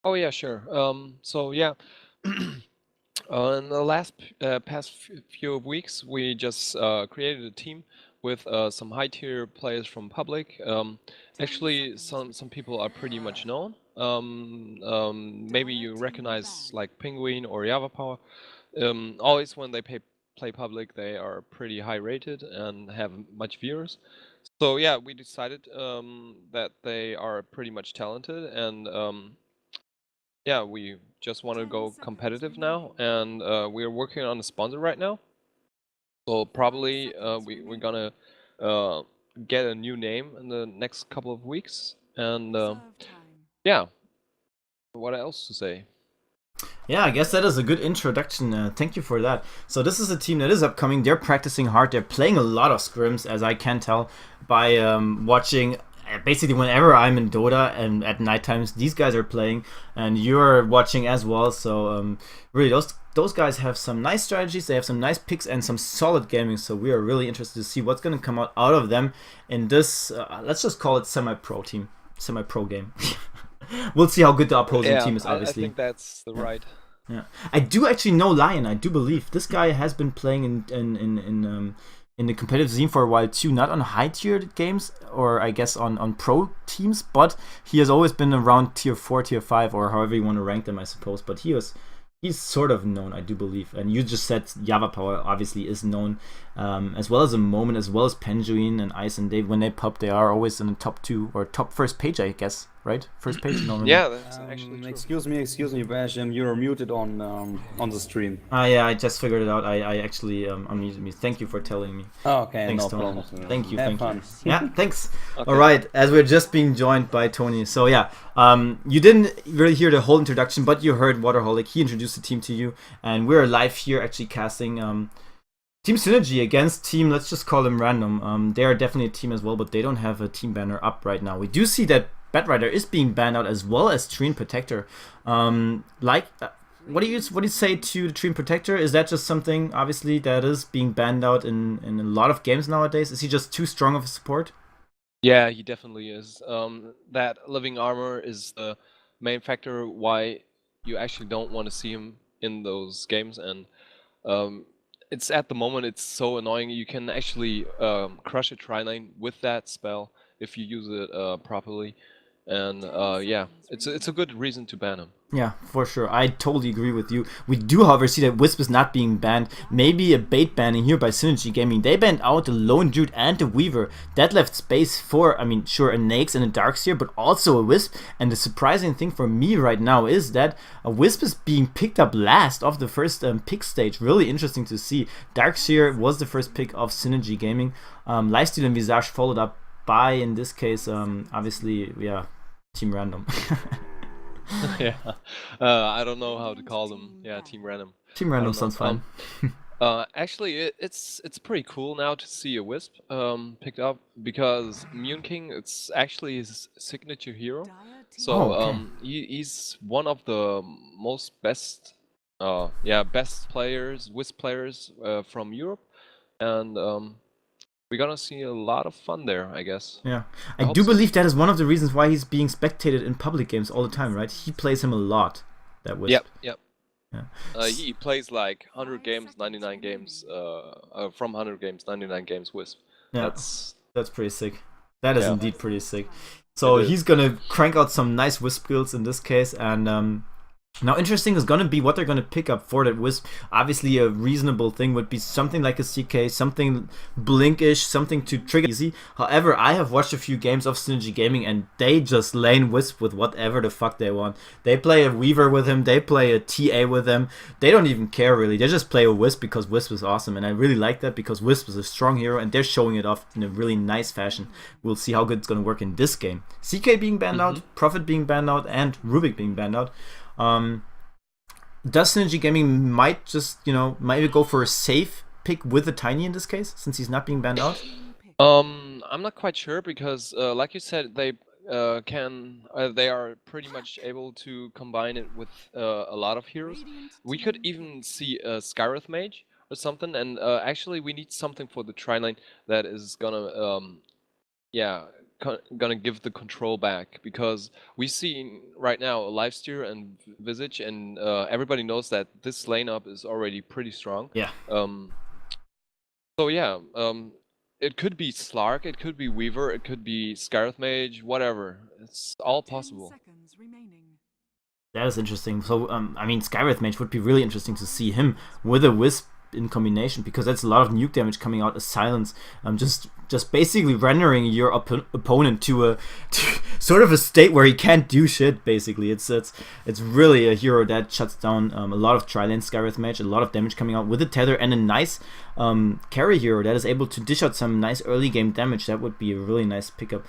Oh yeah, sure. So yeah, in the past few weeks, we just created a team with some high-tier players from public. Actually, some people are pretty much known. Maybe you recognize like Penguin or Java Power. Always when they play public, they are pretty high rated and have much viewers. So yeah, we decided that they are pretty much talented, and yeah, we just want to go competitive now, and we're working on a sponsor right now. So probably we're gonna uh, get a new name in the next couple of weeks, and yeah, what else to say? Yeah, I guess that is a good introduction. Thank you for that. So this is a team that is upcoming. They're practicing hard. They're playing a lot of scrims, as I can tell by watching. Basically, whenever I'm in Dota and at night times, these guys are playing, and you're watching as well. So really, those guys have some nice strategies. They have some nice picks and some solid gaming. So we are really interested to see what's going to come out of them in this. Let's just call it semi-pro team, semi-pro game. We'll see how good the opposing Yeah, team is, I obviously. think that's the Yeah. right. Yeah, I do actually know Lion. I do believe this guy has been playing in the competitive scene for a while too. Not on high tier games, or I guess on pro teams, but he has always been around tier 4, tier 5, or however you want to rank them, I suppose. But he's sort of known, I do believe. And you just said Java Power obviously is known, as well as a Moment, as well as Penguin and Ice. And when they pop, they are always in the top 2 or top first page, I guess. Right, first page normally. Yeah, that's actually true. Excuse me, Bash. You're muted on the stream. Ah, yeah, I just figured it out. I actually unmuted me. Thank you for telling me. Oh, okay, Thanks, no Tony. problem. Thank you, Have thank you. fun. Yeah, thanks. Okay. All right, as we're just being joined by Tony. So yeah, you didn't really hear the whole introduction, but you heard Waterholic. He introduced the team to you, and we're live here actually casting Team Synergy against Team. Let's just call them random. They are definitely a team as well, but they don't have a team banner up right now. We do see that Batrider is being banned out as well as Trine Protector. What do you say to the Trine Protector? Is that just something obviously that is being banned out in a lot of games nowadays? Is he just too strong of a support? Yeah, he definitely is. That living armor is the main factor why you actually don't want to see him in those games, and um, it's at the moment it's so annoying. You can actually crush a trilane with that spell if you use it properly, and yeah, it's a good reason to ban him. Yeah, for sure. I totally agree with you. We do, however, see that Wisp is not being banned. Maybe a bait banning here by Synergy Gaming. They banned out the Lone Druid and the Weaver. That left space for, I mean, sure, a Nax and a Darkseer, but also a Wisp. And the surprising thing for me right now is that a Wisp is being picked up last of the first pick stage. Really interesting to see. Darkseer was the first pick of Synergy Gaming. Lifesteal and Visage followed up by, in this case, obviously, yeah, Team Random. Yeah, I don't know how to call them. Yeah, Team Random. Team I Random don't know. sounds fine. Actually, it's pretty cool now to see a Wisp picked up because Mune King it's actually his signature hero. Oh, So okay. he's one of the most best best players, Wisp players from Europe, and we're gonna see a lot of fun there, I guess. Yeah, I I hope do so. believe that is one of the reasons why he's being spectated in public games all the time, right? He plays him a lot, that Wisp. Yep, yep. Yeah, He plays like 100 games, 99 games, from 100 games, 99 games Wisp. yeah, That's that's pretty sick. That is yeah, indeed pretty sick. it So is. he's gonna crank out some nice Wisp builds in this case, and now, interesting is going to be what they're going to pick up for that Wisp. Obviously, a reasonable thing would be something like a CK, something Blinkish, something to trigger easy. However, I have watched a few games of Synergy Gaming and they just lane Wisp with whatever the fuck they want. They play a Weaver with him, they play a TA with him. They don't even care really. They just play a Wisp because Wisp is awesome. And I really like that because Wisp is a strong hero and they're showing it off in a really nice fashion. We'll see how good it's going to work in this game. CK being banned out, Prophet being banned out, and Rubik being banned out. Does Synergy Gaming might just, maybe go for a safe pick with a Tiny in this case, since he's not being banned out? I'm not quite sure because, like you said, they are pretty much able to combine it with a lot of heroes. We could even see a Skyreth Mage or something, and actually we need something for the tri lane that is gonna, yeah, gonna give the control back, because we see right now Lifesteal and Visage, and everybody knows that this lineup is already pretty strong. Yeah. So yeah, it could be Slark, it could be Weaver, it could be Scarith Mage, whatever. It's all possible. That is interesting. So, I mean, Skywrath Mage would be really interesting to see him with a Wisp in combination, because that's a lot of nuke damage coming out as silence. Just basically rendering your opponent to sort of a state where he can't do shit. Basically, it's really a hero that shuts down a lot of trilane Skywrath Mage, a lot of damage coming out with a tether, and a nice carry hero that is able to dish out some nice early game damage. That would be a really nice pickup.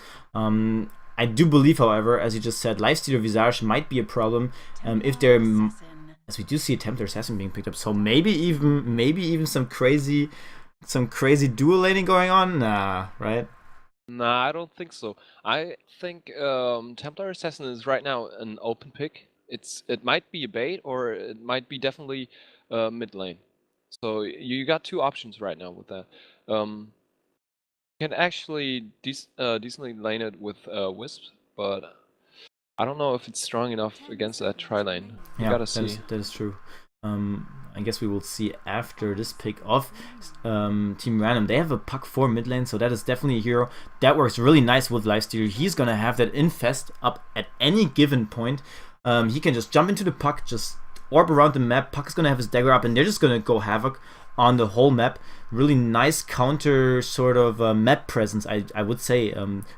I do believe, however, as you just said, Lifesteal Visage might be a problem if they're, as we do see a Templar Assassin being picked up. So maybe even some crazy dual laning going on. Nah, right? Nah, I don't think so. I think Templar Assassin is right now an open pick. It might be a bait, or it might be definitely mid lane. So you got two options right now with that. Can actually decently lane it with Wisp, but I don't know if it's strong enough against that trilane. You gotta see. That is true. I guess we will see after this pick of Team Random. They have a Puck 4 mid lane, so that is definitely a hero that works really nice with Lifesteal. He's gonna have that infest up at any given point. He can just jump into the Puck, just orb around the map. Puck is gonna have his dagger up, and they're just gonna go havoc on the whole map. Really nice counter sort of map presence, I would say,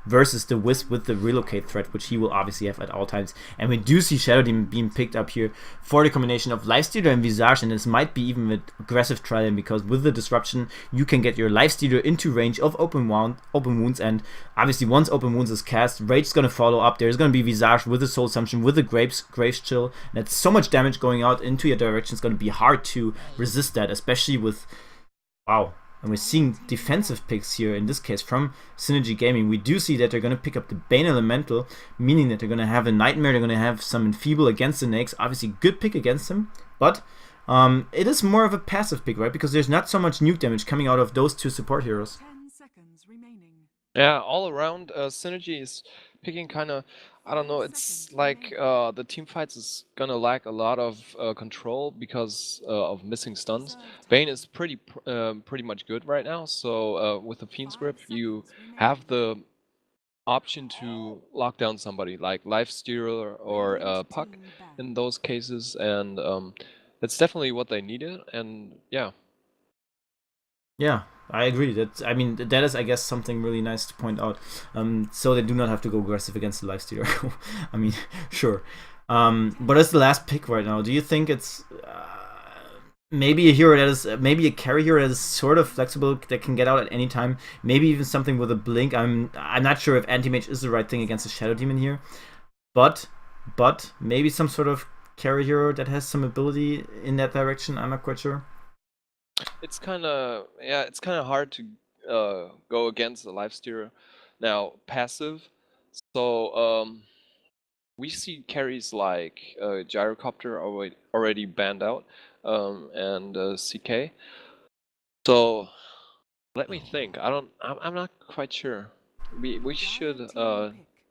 versus the Wisp with the relocate threat, which he will obviously have at all times. And we do see Shadow Demon being picked up here for the combination of Lifestealer and Visage, and this might be even with aggressive trilane, because with the disruption you can get your Lifestealer into range of open wounds, and obviously once open wounds is cast, Rage is going to follow up. There's going to be Visage with the Soul Assumption, with the Graves Chill, and that's so much damage going out into your direction. It's going to be hard to resist that, especially with wow. And we're seeing defensive picks here, in this case from Synergy Gaming. We do see that they're going to pick up the Bane Elemental, meaning that they're going to have a Nightmare, they're going to have some Enfeeble against the Nakes. Obviously, good pick against him, but it is more of a passive pick, right? Because there's not so much nuke damage coming out of those two support heroes. Yeah, all around, Synergy is picking kind of, I don't know, it's like the team fights is gonna lack a lot of control because of missing stuns. Bane is pretty much good right now, so with the Fiend's Grip you have the option to lock down somebody like Lifesteal or Puck in those cases, and that's definitely what they needed, and yeah. Yeah, I agree. I mean, that is, I guess, something really nice to point out. So they do not have to go aggressive against the Lifestealer. I mean, sure. But as the last pick right now, do you think it's maybe a hero that is maybe a carry hero that is sort of flexible, that can get out at any time? Maybe even something with a blink. I'm not sure if Anti-Mage is the right thing against a Shadow Demon here, but maybe some sort of carry hero that has some ability in that direction. I'm not quite sure. It's kind of hard to go against the Lifestealer now passive. So we see carries like Gyrocopter already banned out, and CK. So let me think. I'm not quite sure. We should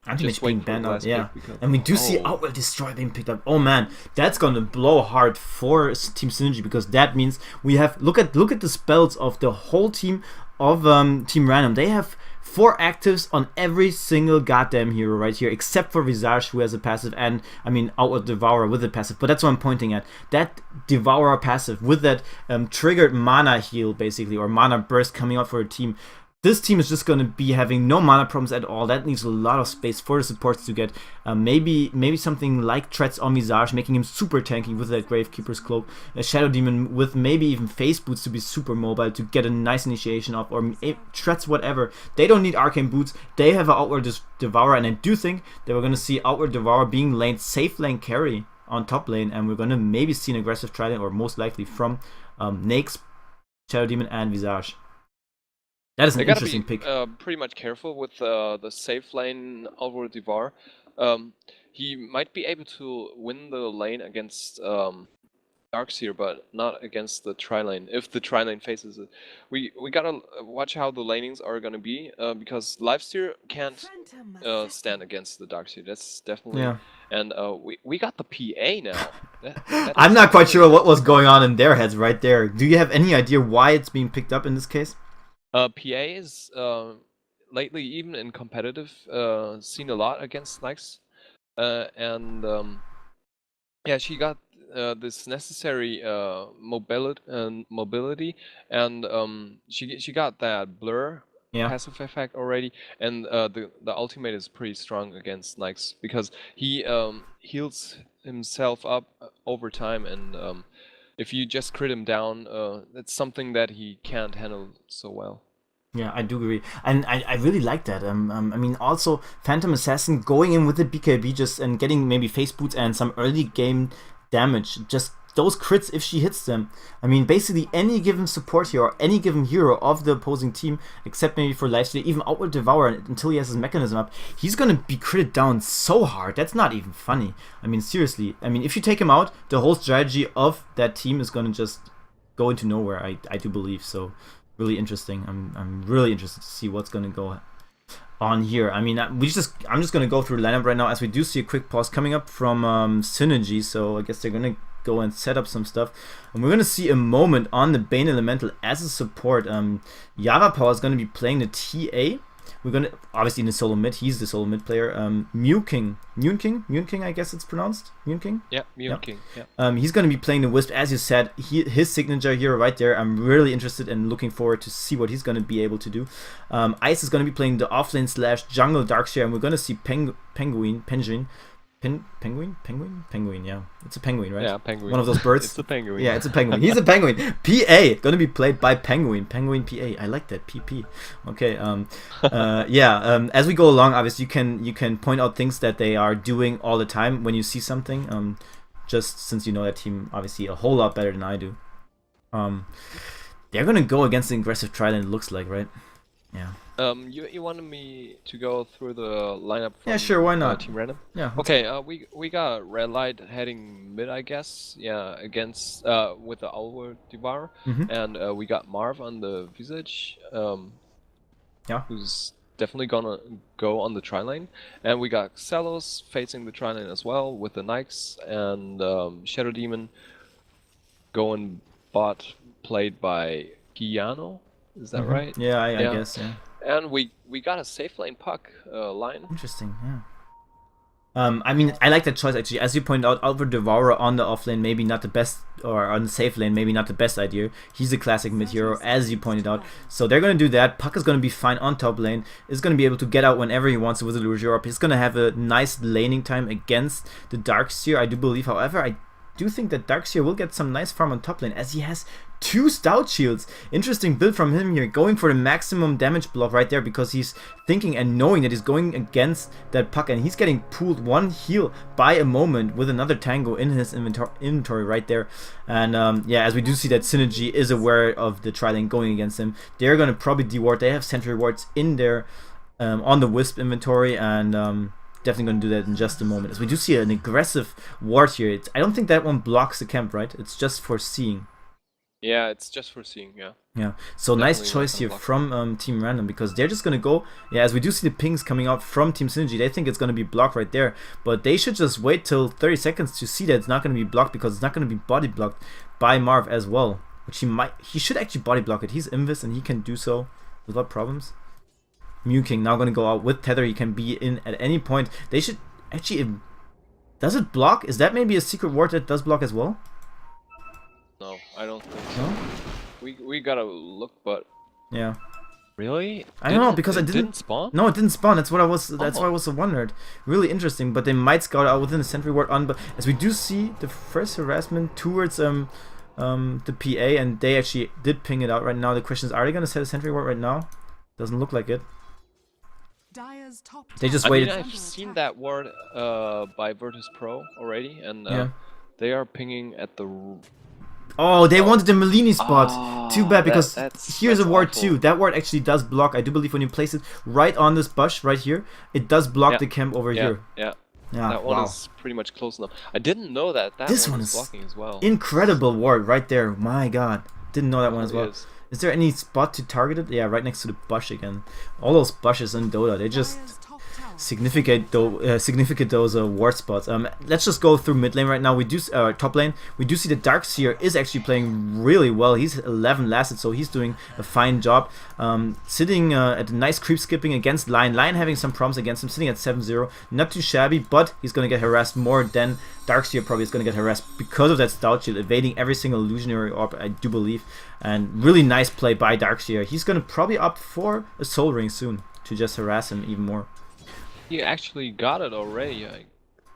Anti-Mage just wait being for banned the out, last yeah. pick, because And we do see Outward Destroy being picked up. Oh man, that's gonna blow hard for Team Synergy, because that means we have look at the spells of the whole team of Team Random. They have 4 actives on every single goddamn hero right here, except for Visage, who has a passive, and I mean Outward Devourer with a passive. But that's what I'm pointing at. That Devourer passive with that triggered mana heal, basically, or mana burst coming out for a team. This team is just going to be having no mana problems at all. That needs a lot of space for the supports to get. Maybe something like Threats on Visage, making him super tanky with that Gravekeeper's Cloak. A Shadow Demon with maybe even Face Boots to be super mobile, to get a nice initiation off, or Threats, whatever. They don't need Arcane Boots. They have an Outward Devourer, and I do think that we're going to see Outward Devourer being laned safe lane carry on top lane, and we're going to maybe see an aggressive trident, or most likely from Nakes, Shadow Demon, and Visage. That is an interesting pick. Pretty much careful with the safe lane Outward Devour. He might be able to win the lane against Darkseer, but not against the trilane. If the trilane faces it, we gotta watch how the lanings are gonna be, because Lifesteer can't stand against the Darkseer. That's definitely. Yeah. And we got the PA now. That I'm is not quite really sure what was going on in their heads right there. Do you have any idea why it's being picked up in this case? PA is lately, even in competitive, seen a lot against Snipes, and yeah, she got this necessary mobility, and she got that blur Yeah. passive effect already, and the ultimate is pretty strong against Nikes because he heals himself up over time, and if you just crit him down, that's something that he can't handle so well. Yeah, I do agree, and I really like that. I mean, also Phantom Assassin going in with the BKB just and getting maybe face boots and some early game damage. Just those crits if she hits them. I mean, basically any given support hero or any given hero of the opposing team, except maybe for Lifesteal, even Outward Devourer until he has his mechanism up, he's gonna be critted down so hard. That's not even funny. I mean, seriously. I mean, if you take him out, the whole strategy of that team is gonna just go into nowhere. I do believe so. Really interesting. I'm really interested to see what's gonna go on here. I mean, I'm just gonna go through the lineup right now as we do see a quick pause coming up from Synergy. So I guess they're gonna go and set up some stuff, and we're gonna see a moment on the Bane Elemental as a support. Yava Power is gonna be playing the TA. We're gonna obviously in the solo mid. He's the solo mid player. Mew King, I guess it's pronounced. Mew King. Yeah, Mew King. Yeah. He's gonna be playing the Wisp, as you said. His signature here right there. I'm really interested and looking forward to see what he's gonna be able to do. Ice is gonna be playing the offlane / jungle Darkseer, and we're gonna see Penguin. Yeah, it's a penguin, right? Yeah, penguin. One of those birds. It's a penguin. Yeah, it's a penguin. He's a penguin. PA gonna be played by Penguin PA. I like that. PP. Okay. As we go along, obviously you can point out things that they are doing all the time when you see something. Just since you know that team obviously a whole lot better than I do. They're gonna go against the aggressive trilane. It looks like, right? Yeah. You wanted me to go through the lineup from Yeah, sure, why not? Team Random? Yeah. Okay, we got Red Light heading mid, I guess. Yeah, against with the Outward Devourer, and we got Marv on the Visage. Yeah. Who's definitely gonna go on the trilane, and we got Xelos facing the trilane as well with the Nikes, and Shadow Demon going bot, played by Giano. Is that right? Yeah, I guess, yeah. And we got a safe lane puck line. Interesting, yeah. I mean, I like that choice actually. As you pointed out, Outward Devourer on the off lane, maybe not the best, or on the safe lane, maybe not the best idea. He's a classic mid hero, as you pointed out. So they're going to do that. Puck is going to be fine on top lane. Is going to be able to get out whenever he wants with the Lure up. He's going to have a nice laning time against the Darkseer, I do believe. However, I do think that Darkseer will get some nice farm on top lane, as he has 2 stout shields. Interesting build from him here, going for the maximum damage block right there, because he's thinking and knowing that he's going against that puck, and he's getting pooled 1 heal by a moment with another tango in his inventory right there. And yeah, as we do see that Synergy is aware of the trilane going against him, they're gonna probably deward. They have sentry wards in there on the Wisp inventory, and definitely going to do that in just a moment. As we do see an aggressive ward here. I don't think that one blocks the camp, right? It's just for seeing. Yeah, it's just for seeing, yeah. Yeah, so definitely nice choice here from Team Random, because they're just going to go, yeah, as we do see the pings coming out from Team Synergy, they think it's going to be blocked right there, but they should just wait till 30 seconds to see that it's not going to be blocked, because it's not going to be body blocked by Marv as well, which he should actually body block it. He's Invis and he can do so without problems. Mew King now going to go out with Tether. He can be in at any point. They should actually... Does it block? Is that maybe a secret ward that does block as well? No, I don't think so. No? We gotta look, but... Yeah. Really? I don't know, because it didn't spawn? No, it didn't spawn. That's what I was. That's why I was so wondered. Really interesting, but they might scout out within the sentry ward on. But as we do see the first harassment towards the PA, and they actually did ping it out right now. The question is, are they gonna set a sentry ward right now? Doesn't look like it. They just waited. I mean, I've seen that ward by Virtus Pro already, and they are pinging at the... Oh, they wanted the Melini spot. Too bad, because here's a ward awful. too. That ward actually does block. I do believe when you place it right on this bush right here, it does block the camp over here. Yeah. Yeah, That one wow. is pretty much close enough. I didn't know that This one one is is blocking as well. incredible ward right there. My god. Didn't know that one as Really well. is. Is there any spot to target it? Yeah, right next to the bush again. All those bushes in Dota, they just significant those ward spots. Let's just go through mid lane right now. We do top lane. We do see that Darkseer is actually playing really well. He's 11 lasted, so he's doing a fine job. Sitting at a nice creep skipping against Lion. Lion having some problems against him, sitting at 7-0. Not too shabby, but he's gonna get harassed more than Darkseer probably is gonna get harassed because of that Stout Shield, evading every single illusionary orb, I do believe. And really nice play by Darkseer. He's gonna probably opt for a Soul Ring soon to just harass him even more. He actually got it already, I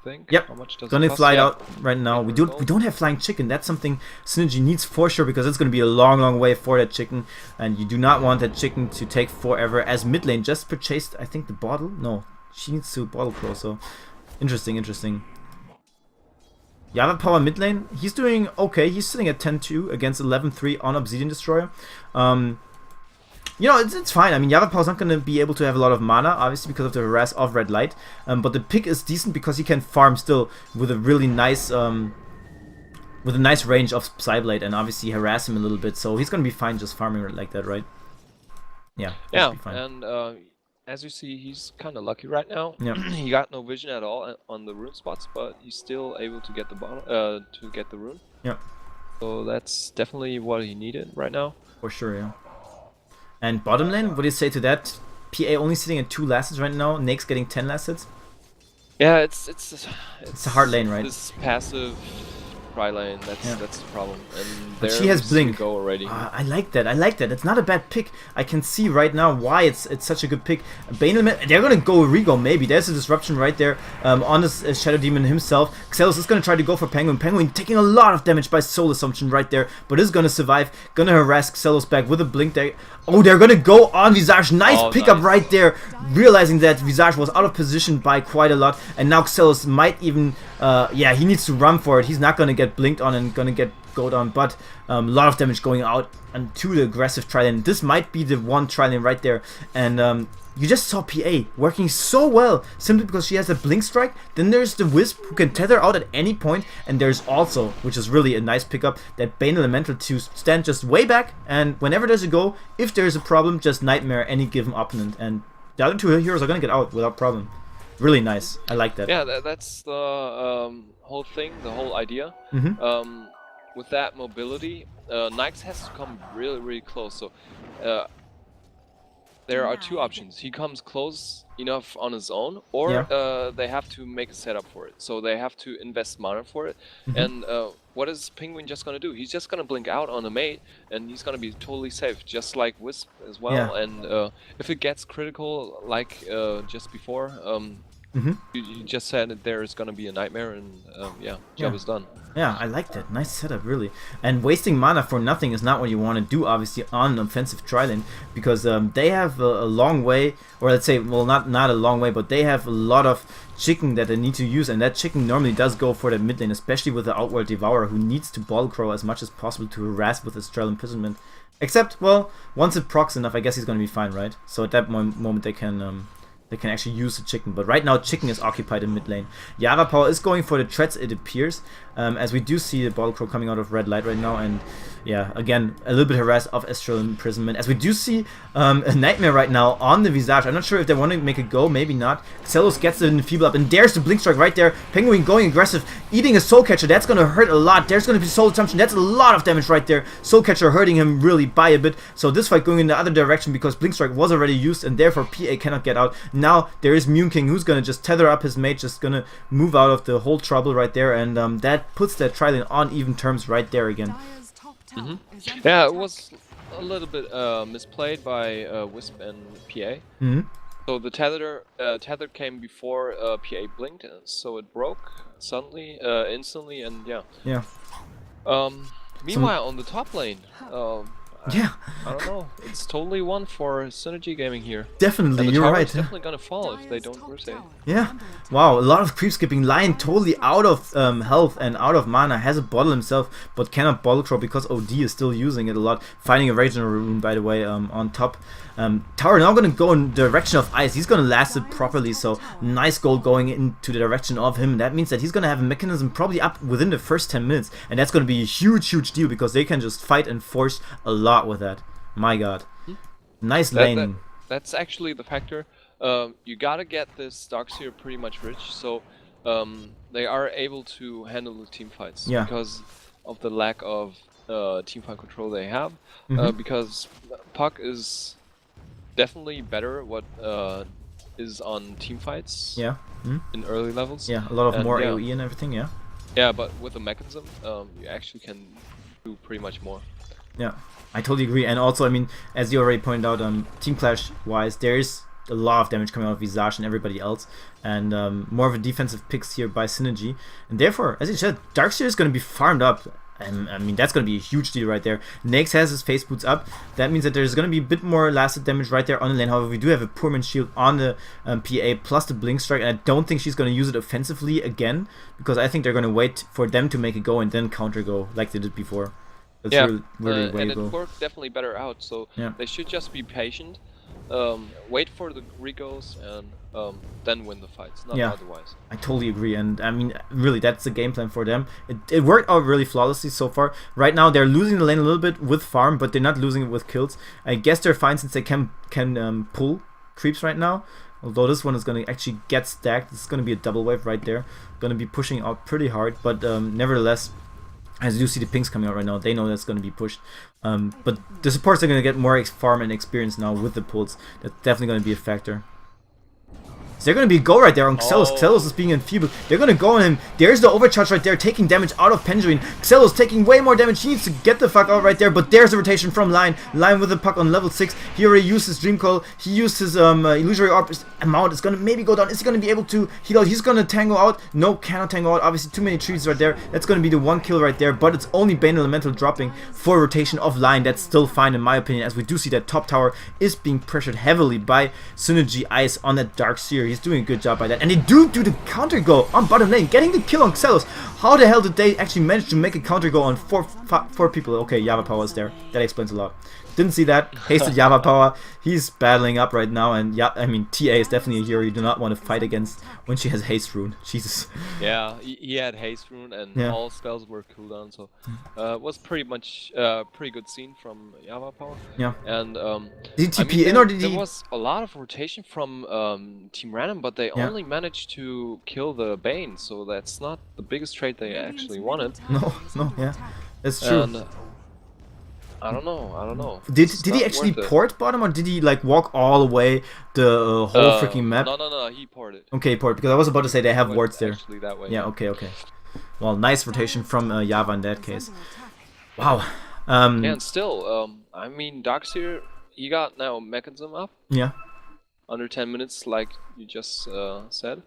think. Yep. How much does Gonna it cost? fly it Yeah. out right now. We don't have flying chicken. That's something Synergy needs for sure, because it's gonna be a long way for that chicken, and you do not want that chicken to take forever. As mid lane just purchased, I think, the bottle. No, she needs to bottle crow. So interesting. Yava Power mid lane, he's doing okay. He's sitting at 10-2 against 11-3 on Obsidian Destroyer. You know, it's fine. I mean, Yava Power's not going to be able to have a lot of mana, obviously, because of the harass of Red Light. But the pick is decent because he can farm still with a really nice range of Psyblade, and obviously harass him a little bit. So he's going to be fine just farming like that, right? Yeah. Yeah, be fine. and as you see, he's kind of lucky right now. Yeah. He got no vision at all on the rune spots, but he's still able to get the to get the rune. Yeah. So that's definitely what he needed right now. For sure, yeah. And bottom lane, what do you say to that? PA only sitting at 2 lasteds right now. Nake's getting 10 lasteds. Yeah, it's a hard lane, right? This passive trilane, Yeah. that's the problem. And But there she has we blink. go already. I like that. It's not a bad pick. I can see right now why it's such a good pick. Bane Element, they're gonna go Rego maybe. There's a disruption right there on this Shadow Demon himself. Xelos is gonna try to go for Penguin. Penguin taking a lot of damage by Soul Assumption right there, but is gonna survive. Gonna harass Xelos back with a blink there. Oh, they're gonna go on Visage. Nice pickup right there. Realizing that Visage was out of position by quite a lot, and now Xelos might even, yeah, he needs to run for it. He's not gonna get blinked on and gonna get go down, but a lot of damage going out onto the aggressive trilane. This might be the one trilane right there, and you just saw PA working so well simply because she has a blink strike. Then there's the Wisp who can tether out at any point, and there's also, which is really a nice pickup, that Bane Elemental to stand just way back, and whenever there's a go, if there's a problem, just Nightmare any given opponent, and the other two heroes are gonna get out without problem. Really nice. I like that. Yeah, that's the whole thing, the whole idea. With that mobility, Nyx has to come really close. So there are two options. He comes close enough on his own, or they have to make a setup for it. So they have to invest mana for it. And what is Penguin just gonna do? He's just gonna blink out on the mate, and he's gonna be totally safe, just like Wisp as well. Yeah. And if it gets critical, like just before, you just said that there is gonna be a Nightmare, and yeah, job is done. Yeah, I like that. Nice setup, really. And wasting mana for nothing is not what you want to do, obviously, on an offensive trilane, because they have a long way, or let's say, well, not a long way, but they have a lot of chicken that they need to use, and that chicken normally does go for the mid lane, especially with the Outworld Devourer, who needs to ball crow as much as possible to harass with his Trilane Imprisonment. Except, well, once it procs enough, I guess he's going to be fine, right? So at that moment they can actually use the chicken, but right now chicken is occupied in mid lane. Yava Power is going for the treads, it appears, as we do see the Bottle Crow coming out of red light right now, and yeah, again, a little bit harassed of Astral Imprisonment, as we do see a Nightmare right now on the Visage. I'm not sure if they want to make a go, maybe not. Xelos gets the Enfeeble up, and there's the Blink Strike right there. Penguin going aggressive, eating a Soul Catcher, that's going to hurt a lot. There's going to be Soul Assumption, that's a lot of damage right there. Soul Catcher hurting him really by a bit, so this fight going in the other direction because Blink Strike was already used, and therefore PA cannot get out. Now there is Mune King who's going to just tether up his mate, just going to move out of the whole trouble right there, and that puts that trilane on even terms right there again. Yeah, it was a little bit misplayed by Wisp and PA. So the tether came before PA blinked, so it broke suddenly, instantly, and yeah. Yeah. Meanwhile, on the top lane, Yeah, I don't know. It's totally one for Synergy Gaming here. definitely, And the you're tower right. is definitely gonna fall if they don't rotate. Yeah, wow, a lot of creep skipping. Lion totally out of health and out of mana, has a bottle himself, but cannot bottle throw because OD is still using it a lot. Finding a regional rune, by the way, on top. Tower now gonna go in the direction of Ice. He's gonna last it properly, so nice goal going into the direction of him. That means that he's gonna have a mechanism probably up within the first 10 minutes, and that's gonna be a huge deal because they can just fight and force a lot with that. My god. Nice laning. That's actually the factor. You gotta get this Darkseer pretty much rich, so they are able to handle the team fights because of the lack of team fight control they have. Because Puck is definitely better what is on team fights in early levels. Yeah, a lot of more AoE and everything, yeah. Yeah, but with the mechanism, you actually can do pretty much more. Yeah, I totally agree. And also, I mean, as you already pointed out, Team Clash-wise, there's a lot of damage coming out of Visage and everybody else, and more of a defensive picks here by Synergy. And therefore, as you said, Darkseer is going to be farmed up. And I mean, that's going to be a huge deal right there. Nyx has his face boots up. That means that there's going to be a bit more lasted damage right there on the lane. However, we do have a poor man's shield on the PA plus the blink strike, and I don't think she's going to use it offensively again, because I think they're going to wait for them to make it go and then counter go like they did before. That's really way and to go. it worked definitely better out, so they should just be patient, wait for the regos, and then win the fights, not otherwise. I totally agree, and I mean, really, that's the game plan for them. It worked out really flawlessly so far. Right now, they're losing the lane a little bit with farm, but they're not losing it with kills. I guess they're fine since they can pull creeps right now. Although this one is going to actually get stacked. This is going to be a double wave right there. Going to be pushing out pretty hard, but nevertheless, as you see the pings coming out right now, they know that's going to be pushed. But the supports are going to get more farm and experience now with the pulls. That's definitely going to be a factor. So they're going to be go right there on Xelos. Xelos is being enfeebled. They're going to go on him. There's the overcharge right there, taking damage out of Pendulum. Xelos taking way more damage. He needs to get the fuck out right there. But there's a rotation from Lion. Lion with the puck on level 6. He already used his Dream Coil. He used his Illusory Orb amount. It's going to maybe go down. Is he going to be able to heal out? He's going to tango out. No, cannot tango out. Obviously, too many trees right there. That's going to be the one kill right there. But it's only Bane Elemental dropping for rotation of Lion. That's still fine in my opinion, as we do see that top tower is being pressured heavily by Synergy Ice on that Darkseer. He's doing a good job by that. And they do the counter go on bottom lane, getting the kill on Xelos. How the hell did they actually manage to make a counter go on four people? Okay, Java Power is there. That explains a lot. Didn't see that. Hasted Java Power. He's battling up right now, and yeah, I mean, TA is definitely a hero you do not want to fight against when she has Haste Rune. Jesus. Yeah, he had Haste Rune, and all spells were cooldown, so it was pretty much pretty good scene from Java Power. Yeah. And did he TP I mean, in or did he? There was a lot of rotation from Team Random, but they only managed to kill the Bane, so that's not the biggest trade they actually wanted. No, yeah, that's true. And, I don't know. Did he actually port bottom, or did he like walk all the way the whole freaking map? No, he ported. Okay, port, because I was about to say they have wards there. Actually that way. Yeah, okay. Well, nice rotation from Java in that case. Wow. And still, I mean, Darkseer, he got now mechanism up. Yeah. Under 10 minutes, like you just said.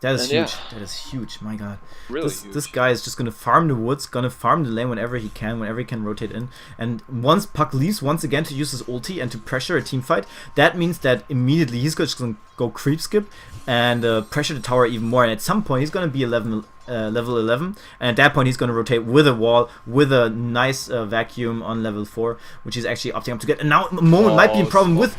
That is and huge. That is huge. My God. Really huge. This guy is just gonna farm the woods, gonna farm the lane whenever he can rotate in. And once Puck leaves once again to use his ulti and to pressure a team fight, that means that immediately he's just gonna go creep skip and pressure the tower even more. And at some point he's gonna be level 11, and at that point he's gonna rotate with a wall, with a nice vacuum on level 4, which is actually opting up to get. And now moment might be a problem with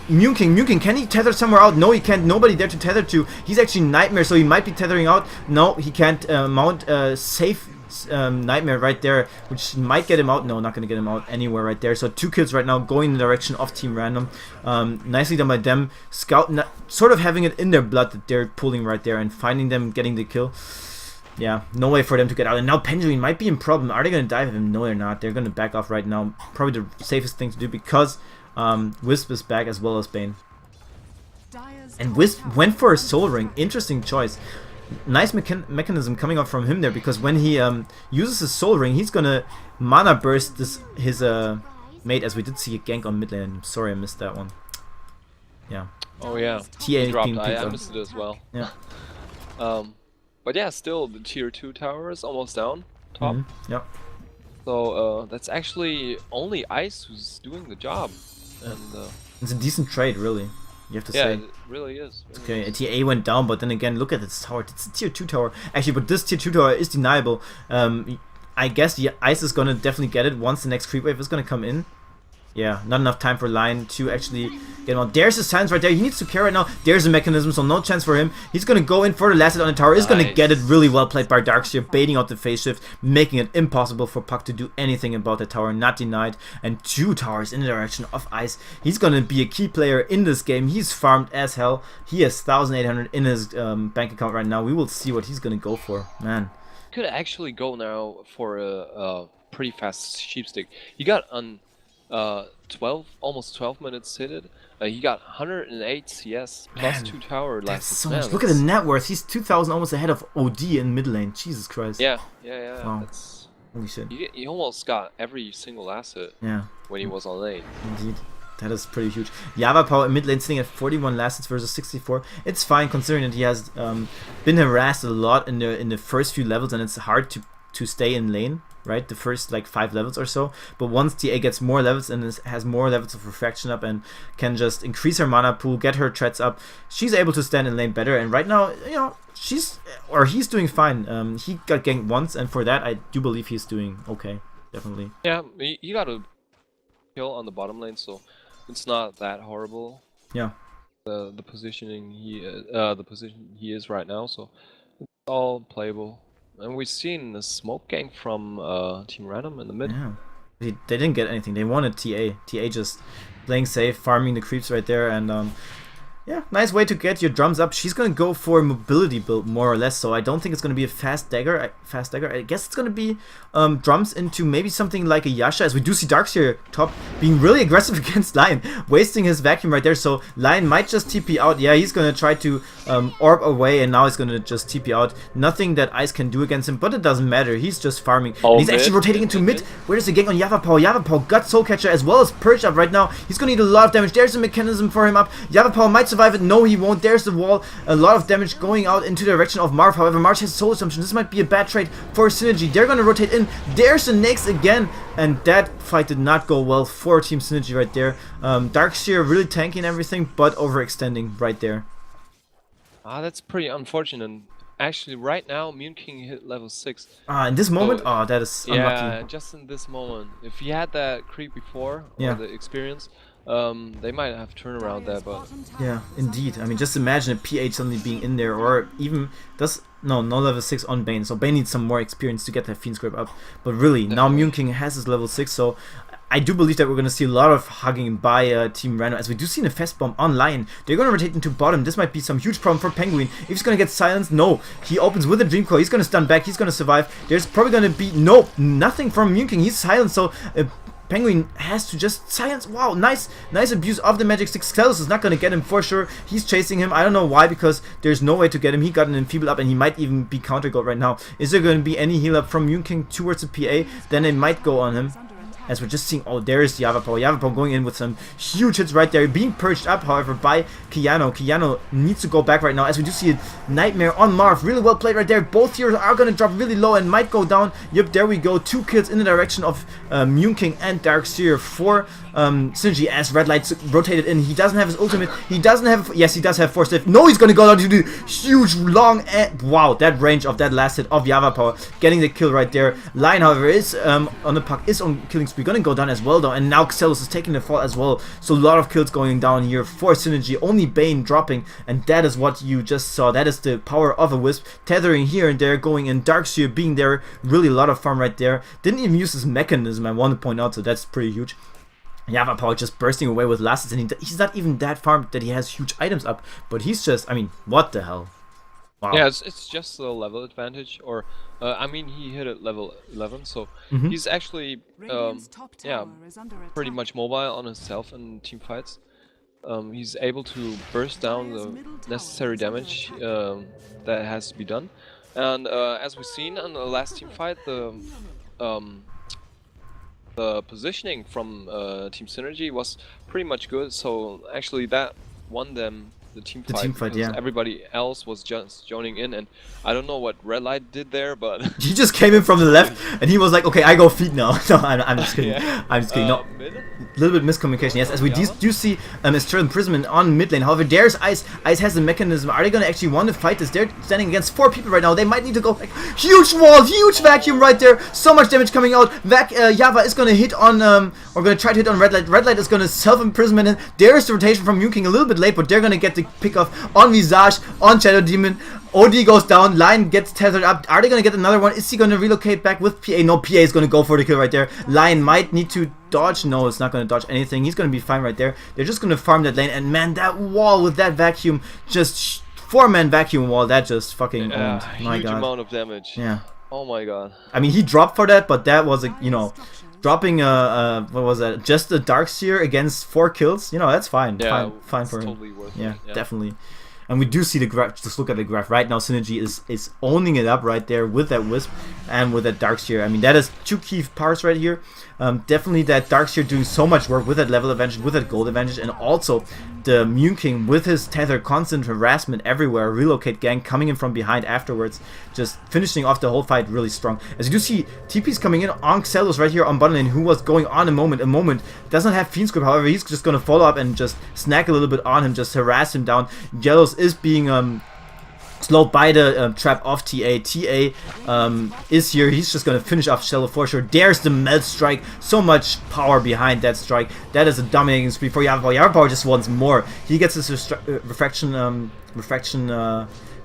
Mew King. Mew King, can he tether somewhere out? No, he can't. Nobody there to tether to. He's actually Nightmare, so he might be tethering out. No, he can't mount safe Nightmare right there, which might get him out. No, not gonna get him out anywhere right there. So 2 kills right now going in the direction of Team Random. Nicely done by them. Scout sort of having it in their blood that they're pulling right there and finding them, getting the kill. Yeah, no way for them to get out. And now Pendulum might be in problem. Are they going to dive him? No, they're not. They're going to back off right now. Probably the safest thing to do, because Wisp is back as well as Bane. And Wisp went for a Soul Ring. Interesting choice. Nice mechanism coming out from him there, because when he uses his Soul Ring, he's going to mana burst his mate, as we did see a gank on mid lane. I'm sorry I missed that one. Yeah. Oh yeah. TA dropped. I missed it as well. Yeah. But yeah, still the tier 2 tower is almost down. Top. Yep. So that's actually only Ice who's doing the job, and It's a decent trade, really. You have to yeah, say. it really is. Okay, a TA went down, but then again, look at this tower. It's a tier 2 tower. Actually, but this tier 2 tower is deniable. I guess the Ice is gonna definitely get it once the next creep wave is gonna come in. Yeah, not enough time for Lion to actually get him out. There's his silence right there. He needs to carry right now. There's a mechanism, so no chance for him. He's going to go in for the last hit on the tower. He's going to get it. Really well played by Darkseer, baiting out the phase shift, making it impossible for Puck to do anything about the tower. Not denied. And 2 towers in the direction of Ice. He's going to be a key player in this game. He's farmed as hell. He has 1,800 in his bank account right now. We will see what he's going to go for. Man. Could actually go now for a pretty fast sheep stick. He got on almost 12 minutes hit. He got 108 CS plus 2 tower left. That's so much. Look at the net worth. He's 2,000 almost ahead of OD in mid lane. Jesus Christ. Yeah. Wow. That's, holy shit. He almost got every single asset. Yeah. When he was on lane. Indeed. That is pretty huge. Java Power in mid lane sitting at 41 last hits versus 64. It's fine considering that he has been harassed a lot in the first few levels, and it's hard to stay in lane, right? The first like 5 levels or so. But once TA gets more levels and has more levels of refraction up and can just increase her mana pool, get her threats up, she's able to stand in lane better. And right now, you know, he's doing fine. He got ganked once, and for that I do believe he's doing okay, definitely. Yeah, he got a kill on the bottom lane, so it's not that horrible. Yeah. The positioning the position he is right now, so it's all playable. And we've seen the smoke gank from Team Random in the mid. Yeah. They didn't get anything. They wanted TA. TA just playing safe, farming the creeps right there, and yeah, nice way to get your drums up. She's gonna go for a mobility build more or less, so I don't think it's gonna be a fast dagger. I guess it's gonna be drums into maybe something like a Yasha, as we do see Darkseer top being really aggressive against Lion, wasting his vacuum right there. So Lion might just TP out. Yeah, he's gonna try to orb away, and now he's gonna just TP out. Nothing that Ice can do against him, but it doesn't matter. He's just farming. And he's actually rotating into mid. Where's the gank on Java Paul? Java Paul got Soul Catcher as well as Purge up right now. He's gonna need a lot of damage. There's a mechanism for him up. Java Paul might survive it. No, he won't. There's the wall. A lot of damage going out into the direction of Marv. However, Marv has Soul Assumption. This might be a bad trade for Synergy. They're gonna rotate in. There's the Nyx again, and that fight did not go well for Team Synergy right there. Darkseer really tanking everything, but overextending right there. That's pretty unfortunate. Actually, right now, Moon King hit level 6. In this moment? Oh, that is unlucky. Yeah, just in this moment. If he had that creep before, or the experience, they might have turned around there, but... Yeah, indeed. I mean, just imagine a PH suddenly being in there, or even... No level 6 on Bane, so Bane needs some more experience to get that Fiend's Grip up. But really, now Moon King has his level 6, so... I do believe that we're going to see a lot of hugging by Team Random, as we do see a Fast Bomb on Lion. They're going to rotate into bottom. This might be some huge problem for Penguin. If he's going to get silenced, no. He opens with a Dream Coil. He's going to stun back. He's going to survive. There's probably going to be... Nope, nothing from Moon King. He's silenced, so... Penguin has to just silence. Wow, nice abuse of the Magic Stick. Skelos is not going to get him for sure. He's chasing him. I don't know why, because there's no way to get him. He got an Enfeeble up, and he might even be counter gold right now. Is there going to be any heal up from Moon King towards the PA? Then they might go on him. As we're just seeing, oh, there's Java Paul. Java Paul going in with some huge hits right there. Being purged up, however, by Kiano. Kiano needs to go back right now, as we do see a Nightmare on Marv. Really well played right there. Both heroes are going to drop really low and might go down. Yep, there we go. 2 kills in the direction of Moon King and Darkseer for Synergy, as Red Light's rotated in. He doesn't have his ultimate. He doesn't have... Yes, he does have Force Lift. No, he's going to go down to the huge, long... Wow, that range of that last hit of Java Power. Getting the kill right there. Lion, however, is on the puck, is on killing spree. Gonna go down as well, though. And now Xelos is taking the fall as well. So a lot of kills going down here for Synergy. Only Bane dropping. And that is what you just saw. That is the power of a Wisp. Tethering here and there, going in. Darkseer being there. Really a lot of farm right there. Didn't even use his mechanism, I want to point out. So that's pretty huge. Java Power just bursting away with last hits, and he's not even that farmed that he has huge items up, but he's just, I mean, what the hell? Wow. Yeah, it's just a level advantage, or I mean, he hit at level 11, so he's actually yeah, pretty much mobile on himself in team fights. He's able to burst down the necessary damage that has to be done, and as we've seen in the last team fight, the positioning from Team Synergy was pretty much good, so actually that won them the team The fight, team fight, because yeah. everybody else was just joining in, and I don't know what Red Light did there, but He just came in from the left, and he was like, "Okay, I go feet now." No, I'm just kidding. yeah. I'm just kidding. No, Mid? a little bit miscommunication. Yes, as we Java? do see Astral Imprisonment on mid lane. However, there's Ice. Ice has the mechanism. Are they gonna actually want to fight this? They're standing against 4 people right now. They might need to go back. Huge wall, huge vacuum right there. So much damage coming out. Java is gonna hit on or gonna try to hit on Red Light. Red Light is gonna self-imprisonment. And there's the rotation from Yuking a little bit late, but they're gonna get the pick off on Visage, on Shadow Demon. OD goes down, Lion gets tethered up. Are they gonna get another one? Is he gonna relocate back with PA? No, PA is gonna go for the kill right there. Lion might need to dodge. No, it's not gonna dodge anything. He's gonna be fine right there. They're just gonna farm that lane. And man, that wall with that vacuum, just 4-man vacuum wall, that just fucking owned. My huge god. amount of damage. Yeah. Oh my god. I mean, he dropped for that, but that was a, you know, dropping what was that? Just a Darkseer against 4 kills. You know, that's fine. Yeah, fine for him. totally worth Yeah, it. definitely. And we do see the graph. Just look at the graph right now. Synergy is owning it up right there with that Wisp and with that Darkseer. I mean, that is 2 key parts right here. Definitely that Darkseer doing so much work with that level advantage, with that gold advantage, and also the Mune King with his tether, constant harassment everywhere, relocate gang coming in from behind afterwards, just finishing off the whole fight really strong. As you do see, TP's coming in on Xelos right here on bottom lane, who was going on a moment, doesn't have Fiend Script, however, he's just gonna follow up and just snack a little bit on him, just harass him down. Jealous is being slowed by the trap of TA. TA is here. He's just going to finish off Shallow for sure. There's the Melt Strike. So much power behind that strike. That is a dominating spree for Yavapower. Yavapower just wants more. He gets his refraction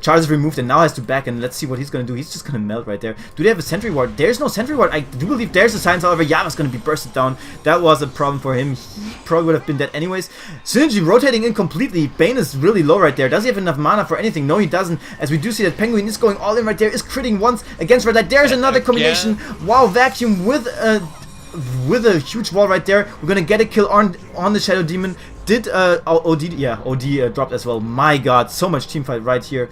charges removed and now has to back, and let's see what he's going to do. He's just going to melt right there. Do they have a sentry ward? There's no sentry ward. I do believe there's a science, however. Yava's going to be bursted down. That was a problem for him. He probably would have been dead anyways. Synergy rotating in completely. Bane is really low right there. Does he have enough mana for anything? No, he doesn't. As we do see that Penguin is going all in right there. Is critting once against Red Light. There's another combination. Wow, Vacuum with a huge wall right there. We're going to get a kill on the Shadow Demon. Did OD dropped as well. My god, so much teamfight right here.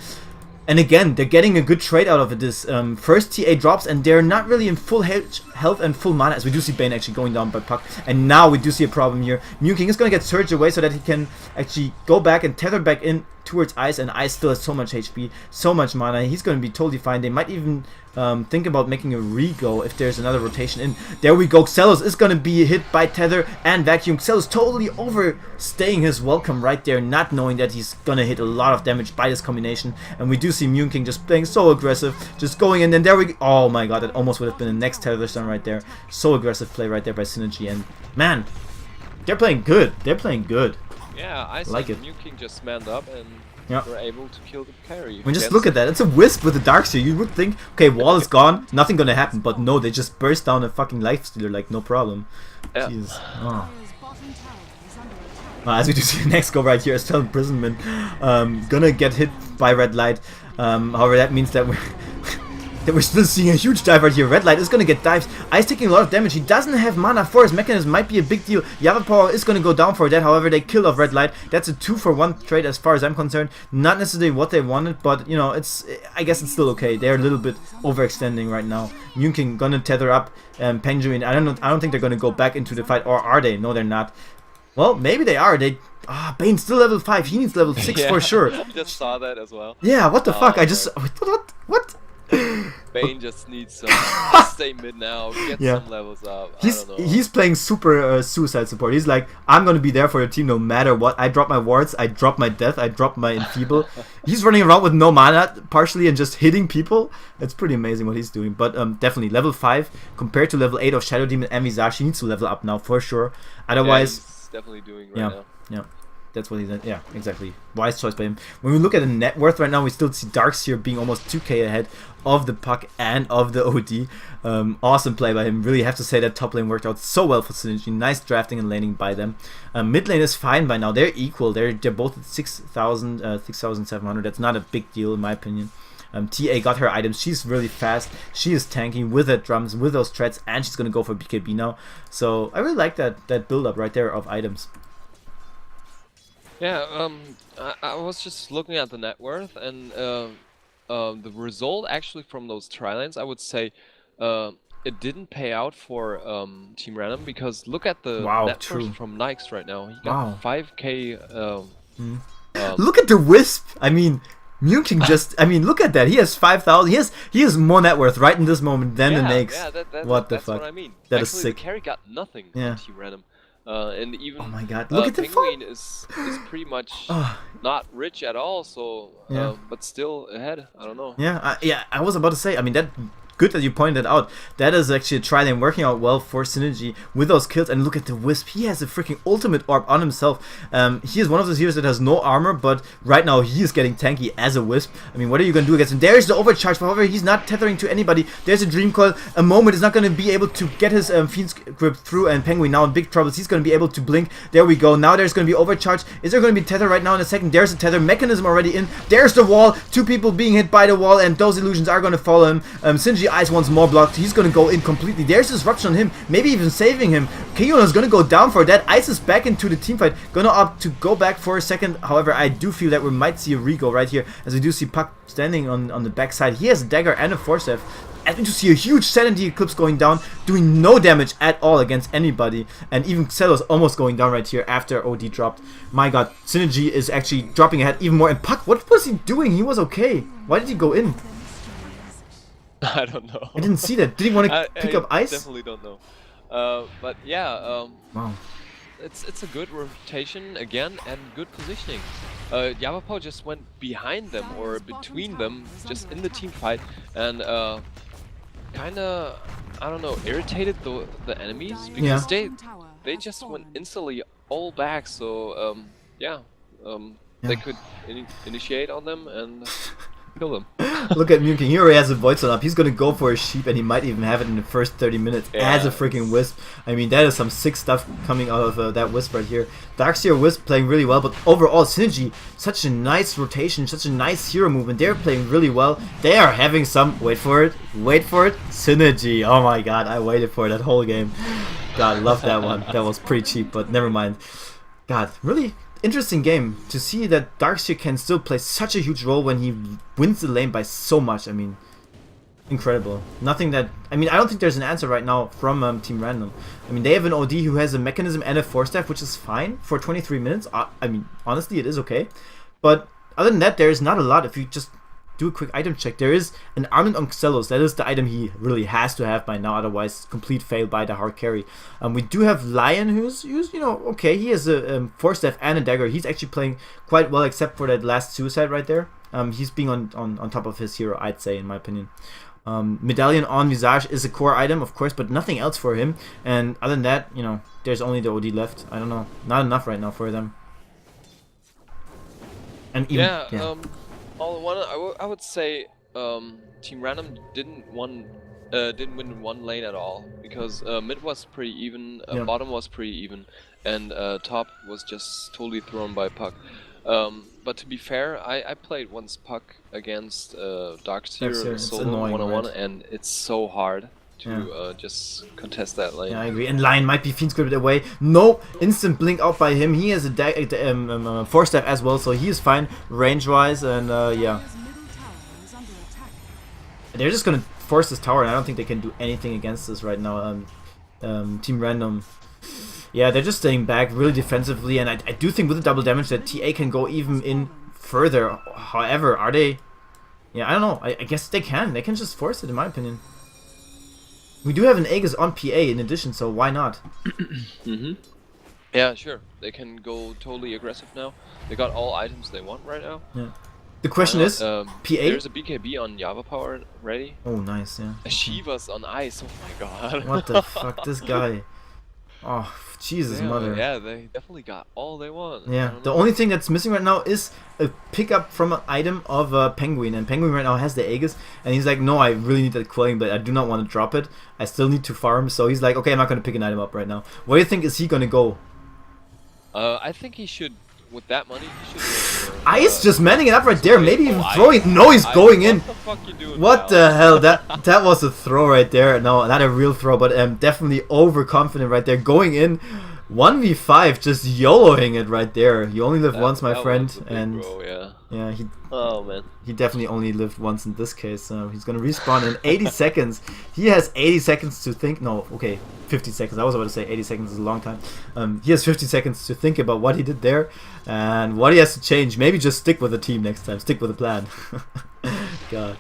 And again, they're getting a good trade out of it. This first TA drops, and they're not really in full health and full mana, as we do see Bane actually going down by Puck. And now we do see a problem here. Mune King is going to get surged away so that he can actually go back and tether back in towards Ice, and Ice still has so much HP, so much mana. He's going to be totally fine. They might even think about making a re-go if there's another rotation in. There we go. Xelos is going to be hit by Tether and Vacuum. Xelos totally overstaying his welcome right there, not knowing that he's going to hit a lot of damage by this combination. And we do see Mune King just playing so aggressive, just going in, and there we go. Oh my god, that almost would have been the next Tether stun right there. So aggressive play right there by Synergy, and man, they're playing good. They're playing good. Yeah, I like it. Mune King just manned up and were able to kill the carry. I mean, just look at that. It's a Wisp with a Darkseer. You would think, okay, wall is gone, nothing gonna happen, but no, they just burst down a fucking Lifestealer like no problem. Yeah. Jeez. Oh. As we do see the next go right here, Astral Imprisonment, gonna get hit by Red Light. However, that means that we're still seeing a huge dive right here. Red Light is gonna get dived. Ice taking a lot of damage. He doesn't have mana for his mechanism. Might be a big deal. Yavapower is gonna go down for that. However, they kill off Red Light. That's a 2-for-1 trade as far as I'm concerned. Not necessarily what they wanted, but you know, I guess it's still okay. They're a little bit overextending right now. Mune King gonna tether up Penguin. I don't think they're gonna go back into the fight, or are they? No, they're not. Well, maybe they are. Bane's still level 5. He needs level 6 for sure. I just saw that as well. Yeah, what the fuck? I just what? Bane just needs some stay mid now, get Yeah. some levels up. He's playing super suicide support. He's like, I'm gonna be there for your team no matter what. I drop my wards, I drop my death, I drop my enfeeble. He's running around with no mana partially and just hitting people. It's pretty amazing what he's doing. But definitely level 5 compared to level 8 of Shadow Demon and Visage. He needs to level up now for sure. Otherwise, he's definitely doing right now. Yeah. That's what he's at. Yeah, exactly. Wise choice by him. When we look at the net worth right now, we still see Darkseer being almost 2k ahead of the Puck and of the OD. Awesome play by him. Really have to say that top lane worked out so well for Synergy. Nice drafting and laning by them. Mid lane is fine by now. They're equal. They're both at 6,000, 6,700. That's not a big deal in my opinion. TA got her items. She's really fast. She is tanking with her drums, with those treads, and she's gonna go for BKB now. So I really like that build up right there of items. Yeah, I was just looking at the net worth, and the result actually from those trilanes, I would say it didn't pay out for Team Random, because look at the net worth from Nyx right now. He got 5k Look at the Wisp. I mean, Muking just. I mean, look at that. He has 5,000. He has more net worth right in this moment than the Nakes. What the that's fuck? what I mean. That Actually, is sick. The carry got nothing Yeah. on Team Random. And even Oh my god! Look at the Penguin is pretty much not rich at all, so Yeah. but still ahead. I don't know. Yeah, I was about to say. I mean, that good that you pointed out. That is actually a trilane working out well for Synergy with those kills. And look at the Wisp. He has a freaking ultimate orb on himself. He is one of those heroes that has no armor, but right now he is getting tanky as a Wisp. I mean, what are you gonna do against him? There's the overcharge. However, he's not tethering to anybody. There's a Dream Coil. A Moment is not gonna be able to get his Fiend's Grip through, and Penguin now in big troubles. He's gonna be able to blink. There we go. Now there's gonna be overcharge. Is there gonna be tether right now in a second? There's a tether mechanism already in. There's the wall. Two people being hit by the wall, and those illusions are gonna follow him. Synergy Eyes once more blocked. He's gonna go in completely. There's disruption on him, maybe even saving him. Kiyono is gonna go down for that. Ice is back into the team fight. Gonna opt to go back for a second. However, I do feel that we might see a rego right here, as we do see Puck standing on the backside. He has a dagger and a force-F. And we do see a huge Sanity Eclipse going down, doing no damage at all against anybody. And even Celos almost going down right here after OD dropped. My god, Synergy is actually dropping ahead even more. And Puck, what was he doing? He was okay. Why did he go in? I don't know. I didn't see that. Did he want to pick up ice? Definitely don't know. But yeah, Wow. it's a good rotation again and good positioning. Yavapo just went behind them or between them, just in the team fight, and kind of, I don't know, irritated the enemies because they just went instantly all back. So yeah, they could initiate on them and kill them. Look at Muking. He already has a Void Stone up. He's gonna go for a sheep, and he might even have it in the first 30 minutes as a freaking Wisp. I mean, that is some sick stuff coming out of that Wisp right here. Darkseer Wisp playing really well, but overall, Synergy, such a nice rotation, such a nice hero movement. They're playing really well. They are having some, wait for it, Synergy. Oh my god, I waited for that whole game. God, love that one. That was pretty cheap, but never mind. God, really interesting game to see that Darkseer can still play such a huge role when he wins the lane by so much. I mean, incredible. Nothing that, I mean, I don't think there's an answer right now from Team Random. I mean, they have an OD who has a mechanism and a force staff, which is fine for 23 minutes. I mean, honestly, it is okay. But other than that, there is not a lot. If you just do a quick item check, there is an Armament on Xelos. That is the item he really has to have by now, otherwise complete fail by the hard carry. We do have Lion, who's you know, okay, he has a force staff and a dagger. He's actually playing quite well, except for that last suicide right there. He's being on top of his hero, I'd say, in my opinion. Medallion on Visage is a core item, of course, but nothing else for him. And other than that, you know, there's only the OD left. I don't know, not enough right now for them. And even, all in one, I would say Team Random didn't win one lane at all, because mid was pretty even, bottom was pretty even, and top was just totally thrown by Puck. But to be fair, I played once Puck against Darkseer solo one-on-one, and it's so hard to just contest that lane. Yeah, I agree. And Lion might be Fiend Scripted away. No instant blink out by him. He has a force staff as well, so he is fine range-wise. And yeah, they're just gonna force this tower, and I don't think they can do anything against this right now. Team Random. Yeah, they're just staying back really defensively, and I do think with the double damage that TA can go even in further. However, are they? Yeah, I don't know. I guess they can. They can just force it, in my opinion. We do have an Aegis on PA in addition, so why not? Yeah, sure. They can go totally aggressive now. They got all items they want right now. Yeah. The question is, PA? There's a BKB on Java Power ready. Oh, nice, yeah. A Shiva's on ice. Oh my god. What the fuck, this guy. Oh, Jesus mother. Yeah, they definitely got all they want. Yeah, the only thing that's missing right now is a pickup from an item of Penguin, and Penguin right now has the Aegis, and he's like, no, I really need that quelling, but I do not want to drop it. I still need to farm, so he's like, okay, I'm not going to pick an item up right now. Where do you think is he going to go? I think he should, with that money, he should go Ice just manning it up right there, maybe even throwing it. No, he's going in. What the fuck you doing? What the hell? That was a throw right there. No, not a real throw, but definitely overconfident right there. Going in. 1v5, just YOLOing it right there. You only live once, my That friend, was a big and roll, yeah. yeah, Oh man. he definitely only lived once in this case. So he's gonna respawn in 80 seconds. He has 80 seconds to think. No, okay, 50 seconds. I was about to say 80 seconds is a long time. He has 50 seconds to think about what he did there and what he has to change. Maybe just stick with the team next time. Stick with the plan. God.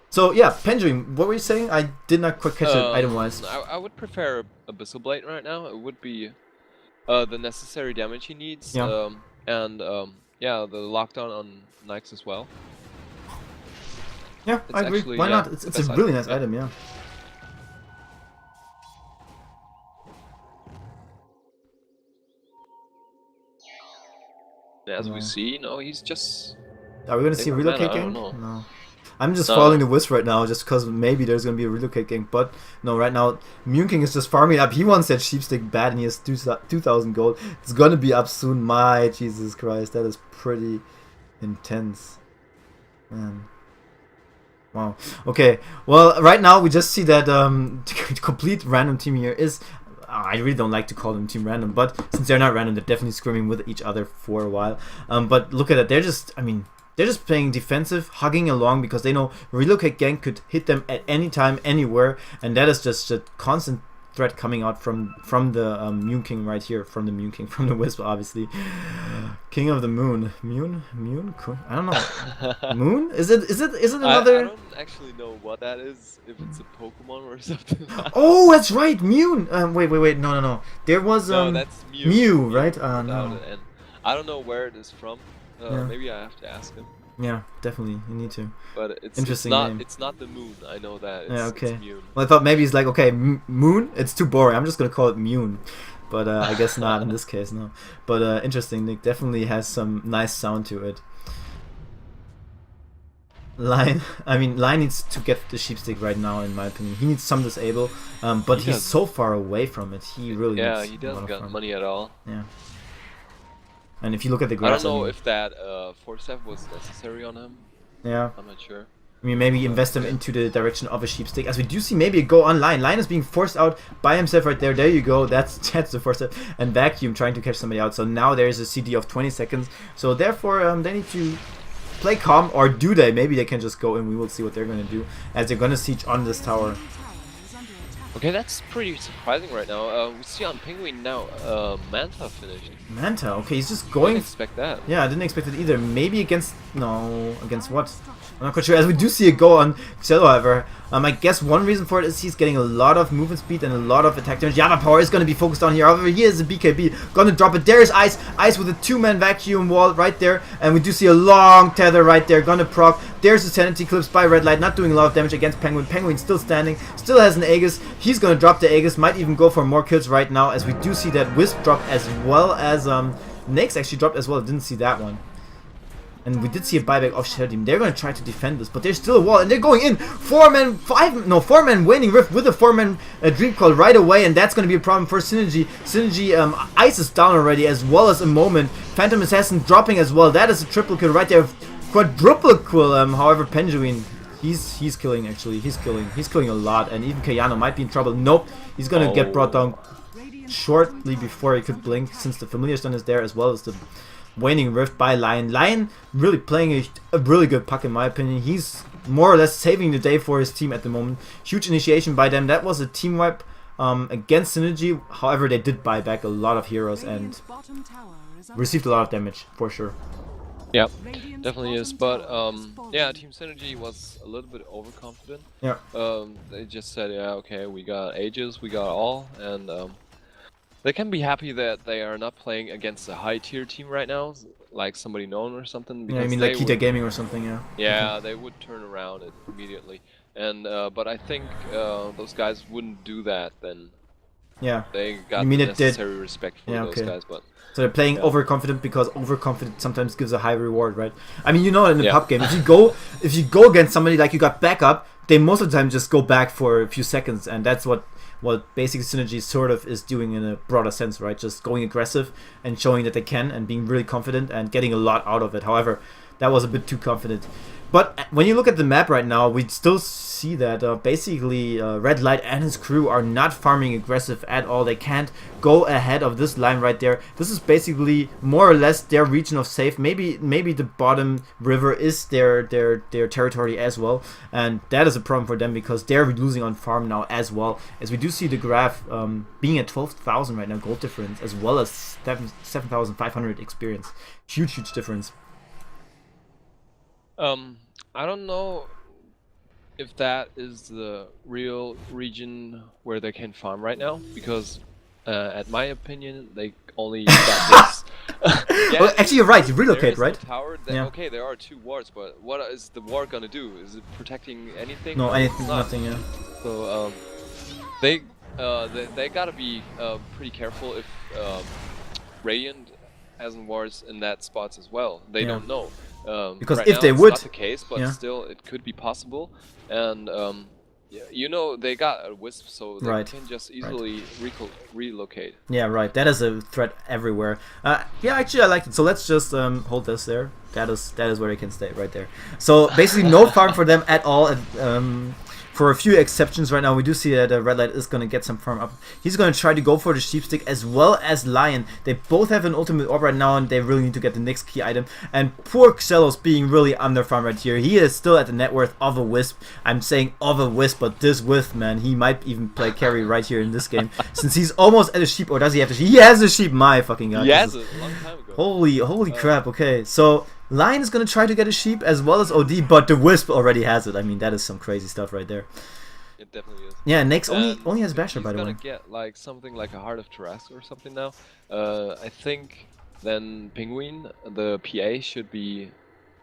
So yeah, Pendulum, what were you saying? I did not quite catch it item-wise. I would prefer Abyssal Blade right now. It would be the necessary damage he needs. Yeah. Yeah, the lockdown on Nyx as well. Yeah, I agree. Actually, Why yeah, not? It's the a best really item, nice item, yeah. As No. we see, no, he's just. Are we gonna see a Favorite relocate mana? I gang? don't know. No. I'm just No. following the Wisp right now just because maybe there's gonna be a relocate gang, but no, right now Mune King is just farming up. He wants that sheepstick bad and he has 2,000 gold. It's gonna be up soon. My Jesus Christ, that is pretty intense. Man. Wow. Okay. Well, right now we just see that complete random team here is. I really don't like to call them team random, but since they're not random, they're definitely scrimming with each other for a while. But look at it. They're just. I mean. They're just playing defensive, hugging along because they know relocate gang could hit them at any time, anywhere, and that is just a constant threat coming out from the Mune King right here, from the Mune King, from the Wisp, obviously. King of the Moon, Mune. I don't know. Moon? Is it another? I don't actually know what that is. If it's a Pokemon or something. Oh, that's right, Mune. Wait. No. There was No, that's Mew. Mew, right? Without No. an N. I don't know where it is from. Yeah. Maybe I have to ask him. Yeah, definitely. You need to. But it's Interesting not. name. It's not the moon. I know that. It's, Yeah, okay. It's Mew. Well, I thought maybe it's like, okay, Moon? It's too boring. I'm just gonna call it Mune. But I guess not in this case, no. But interesting, Nick definitely has some nice sound to it. Line needs to get the sheepstick right now, in my opinion. He needs some disable, but he's so far away from it. He really needs Yeah, he a lot doesn't of got farm. money at all. Yeah. And if you look at the I grass, don't know mean, if that force F was necessary on him. yeah. I'm not sure. I mean, maybe invest him into the direction of a sheepstick, as we do see maybe a go on Line. Line is being forced out by himself right there. There you go. That's the first step. And Vacuum trying to catch somebody out. So now there is a CD of 20 seconds. So therefore, they need to play calm, or do they? Maybe they can just go in. We will see what they're going to do, as they're going to siege on this tower. Okay, that's pretty surprising right now. We see on Penguin now, Manta finished. Manta, okay, he's just Didn't going. expect that. Yeah, I didn't expect it either. Maybe against. No, against what? I'm not quite sure. As we do see it go on Xelo, however. I guess one reason for it is he's getting a lot of movement speed and a lot of attack damage. Java Power is going to be focused on here. However, he is a BKB. Gonna drop it. There's Ice. Ice with a 2-man vacuum wall right there. And we do see a long tether right there. Gonna proc. There's the Sanity Clips by Red Light. Not doing a lot of damage against Penguin. Penguin still standing. Still has an Aegis. He's gonna drop the Aegis. Might even go for more kills right now, as we do see that Wisp drop, as well as Nyx actually dropped as well. Didn't see that one. And we did see a buyback of Shadow Demon. They're going to try to defend this, but there's still a wall, and they're going in. 4-man Waning Rift with a 4-man Dream Call right away, and that's going to be a problem for Synergy. Synergy, Ice is down already, as well as a Moment. Phantom Assassin dropping as well. That is a triple kill right there. Quadruple kill, however, Penguin, he's killing, actually. He's killing a lot, and even Kayano might be in trouble. Nope, he's going to get brought down shortly before he could blink, since the Familiar Stun is there, as well as the Waning Rift by Lion. Lion really playing a really good puck, in my opinion. He's more or less saving the day for his team at the moment. Huge initiation by them. That was a team wipe against Synergy. However, they did buy back a lot of heroes and received a lot of damage, for sure. Yeah, definitely is. But yeah, Team Synergy was a little bit overconfident. Yeah. They just said, yeah, okay, we got Aegis, we got all, and they can be happy that they are not playing against a high-tier team right now, like somebody known or something. Yeah, I mean like Kita Gaming or something, yeah. Yeah, they would turn around it immediately. And but I think those guys wouldn't do that then. Yeah. They got mean the it did? necessary respect for those guys, but So they're playing Yeah. overconfident, because overconfident sometimes gives a high reward, right? I mean, you know, in a Yeah. pub game, if you go against somebody like you got backup, they most of the time just go back for a few seconds, and that's what basic Synergy sort of is doing in a broader sense, right? Just going aggressive and showing that they can, and being really confident and getting a lot out of it. However, that was a bit too confident. But when you look at the map right now, we still see that basically Red Light and his crew are not farming aggressive at all. They can't go ahead of this line right there. This is basically more or less their region of safe. Maybe the bottom river is their territory as well, and that is a problem for them because they're losing on farm now as well. As we do see the graph being at 12,000 right now gold difference, as well as 7,500 experience. Huge difference. I don't know if that is the real region where they can farm right now, because at my opinion they only got this. Yeah, well, actually, you're right. You relocate, there is right? No tower, then, Yeah. okay, there are 2 wards, but what is the ward gonna do? Is it protecting anything? No, It's anything, not. nothing. Yeah. So they gotta be pretty careful if Radiant hasn't wards in that spots as well. They Yeah. don't know. Because right if now they it's would- not the case, but yeah. still it could be possible. And yeah, you know, they got a wisp, so they Right. can just easily relocate. Yeah, right. That is a threat everywhere. Yeah, actually, I like it. So let's just hold this there. That is where they can stay, right there. So basically, no farm for them at all. For a few exceptions right now, we do see that Red Light is going to get some farm up. He's going to try to go for the Sheepstick as well as Lion. They both have an ultimate orb right now, and they really need to get the next key item. And poor Xelos being really under farm right here. He is still at the net worth of a Wisp. I'm saying of a Wisp, but this Wisp, man, he might even play carry right here in this game. Since he's almost at a sheep, or does he have the sheep? He has a sheep, my fucking god. He has it a long time ago. Holy crap, okay. So Lion is going to try to get a sheep as well as OD, but the Wisp already has it. I mean, that is some crazy stuff right there. It definitely is. Yeah, Nyx And only has if Basher, by the way. He's gonna get like something like a Heart of Tarrasque or something now. I think then Penguin, the PA, should be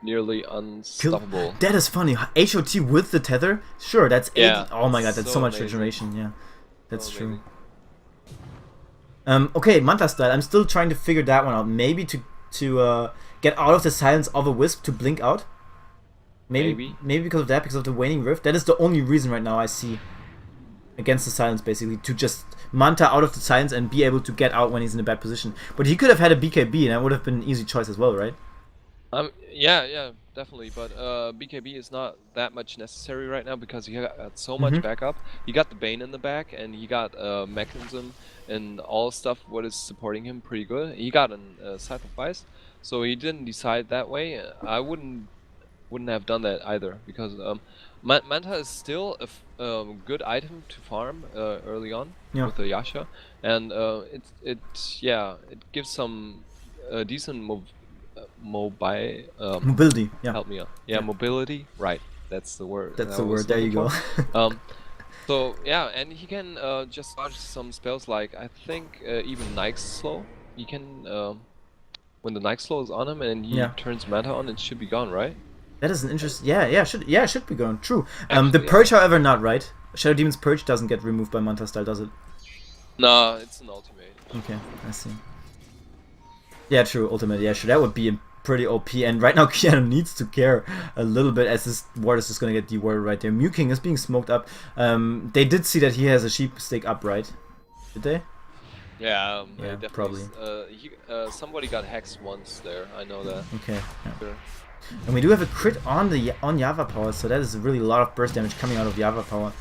nearly unstoppable. That is funny. HOT with the tether? Sure, that's 80. Yeah, Oh my god, that's so so much amazing. regeneration, yeah. That's So true. amazing. Okay, Manta style. I'm still trying to figure that one out. Maybe to get out of the silence of a Wisp to blink out. Maybe because of that, because of the waning rift. That is the only reason right now I see against the silence, basically, to just Manta out of the silence and be able to get out when he's in a bad position. But he could have had a BKB, and that would have been an easy choice as well, right? Yeah, definitely. But BKB is not that much necessary right now because he got so much backup. He got the Bane in the back, and he got Mechanism and all stuff what is supporting him pretty good. He got a Scythe of Vice, so he didn't decide that way. I wouldn't have done that either, because Manta is still a good item to farm early on with the Yasha, and it gives some decent mobility. Yeah, help me out. Yeah, mobility. Right, that's the word. That's the word. There you go. So yeah, and he can just dodge some spells like I think even Nike's slow. He can when the Nike slow is on him and he turns Manta on, it should be gone, right? That is an interesting. It should be gone. True. Actually, the Purge, however, not right. Shadow Demon's Purge doesn't get removed by Manta style, does it? No, it's an ultimate. Okay, I see. Yeah, true. Ultimate. Yeah, sure. That would be pretty OP. And right now, Keanu needs to care a little bit, as this ward is just gonna get dewarded right there. Mew King is being smoked up. They did see that he has a sheep stick up, right? Did they? Yeah, Yeah, probably. Somebody got hexed once there. I know that. Okay. Yeah. Sure. And we do have a crit on Java Power, so that is really a lot of burst damage coming out of Java Power.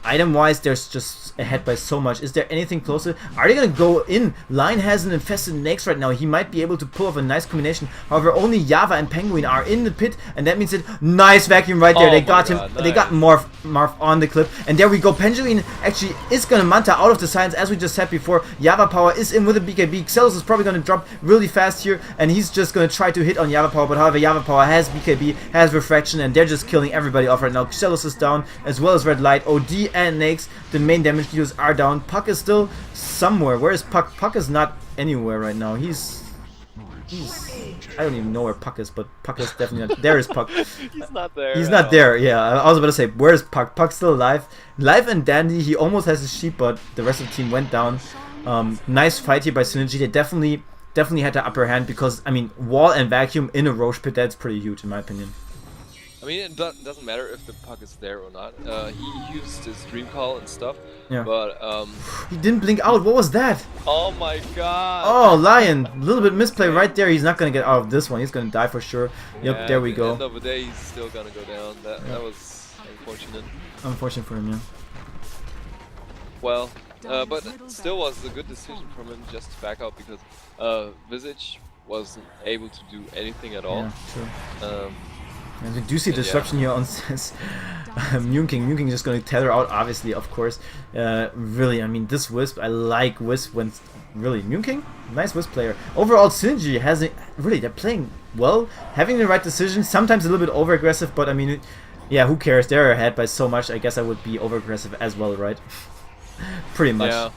Item-wise, there's just ahead by so much. Is there anything closer? Are they gonna go in? Lion has an infested Nyx right now. He might be able to pull off a nice combination. However, only Java and Penguin are in the pit, and that means that nice vacuum right there. Oh They my got God, him. They got Marth on the clip, and there we go. Penguin actually is gonna Manta out of the science, as we just said before. Java Power is in with a BKB. Xelos is probably gonna drop really fast here, and he's just gonna try to hit on Java Power. But however, Java Power has BKB, has Refraction, and they're just killing everybody off right now. Xelos is down, as well as Red Light. OD and Nyx, the main damage dealers, are down. Puck is still somewhere. Where is Puck? Puck is not anywhere right now. He's I don't even know where Puck is, but Puck is definitely not. There is Puck. He's not there. He's not there. Yeah, I was about to say, where is Puck? Puck's still alive. Live and dandy. He almost has his sheep, but the rest of the team went down. Nice fight here by Synergy. They definitely had the upper hand, because I mean, wall and vacuum in a Roche pit, that's pretty huge in my opinion. I mean, it doesn't matter if the puck is there or not. He used his dream call and stuff. Yeah. But He didn't blink out. What was that? oh my god. Oh, Lion. A little bit misplay right there. He's not gonna get out of this one. He's gonna die for sure. Yep, Yeah, there we at the go. end of the day, he's still gonna go down. That was unfortunate. Unfortunate for him, yeah. Well, but it still was a good decision from him just to back out because Visage wasn't able to do anything at all. Yeah, true. And we do see and disruption here on Mune King. Mune King just going to tether out, obviously, of course. Really, I mean, this Wisp, I like Wisp when... Really, Mune King? Nice Wisp player. Overall, Synergy hasn't... Really, they're playing well, having the right decisions, sometimes a little bit over-aggressive, but I mean, yeah, who cares? They're ahead by so much, I guess I would be over-aggressive as well, right? Pretty much. Yeah.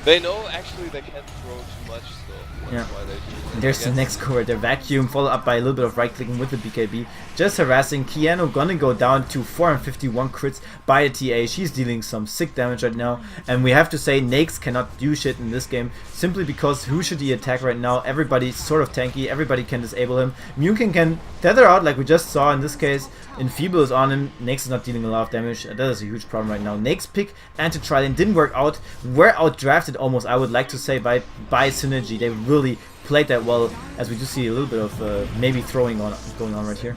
They know actually they can't throw too much, so that's why they do it, There's the next core, their Vacuum, followed up by a little bit of right-clicking with the BKB. Just harassing. Keanu gonna go down to 451 crits by a TA. She's dealing some sick damage right now. And we have to say, Nakes cannot do shit in this game, simply because who should he attack right now? Everybody's sort of tanky, everybody can disable him. Mukin can tether out like we just saw in this case. Enfeeble is on him. Nakes is not dealing a lot of damage. That is a huge problem right now. Nakes pick anti-trilane didn't work out. We're outdrafted almost, I would like to say, by Synergy. They really played that well, as we do see a little bit of maybe throwing going on right here.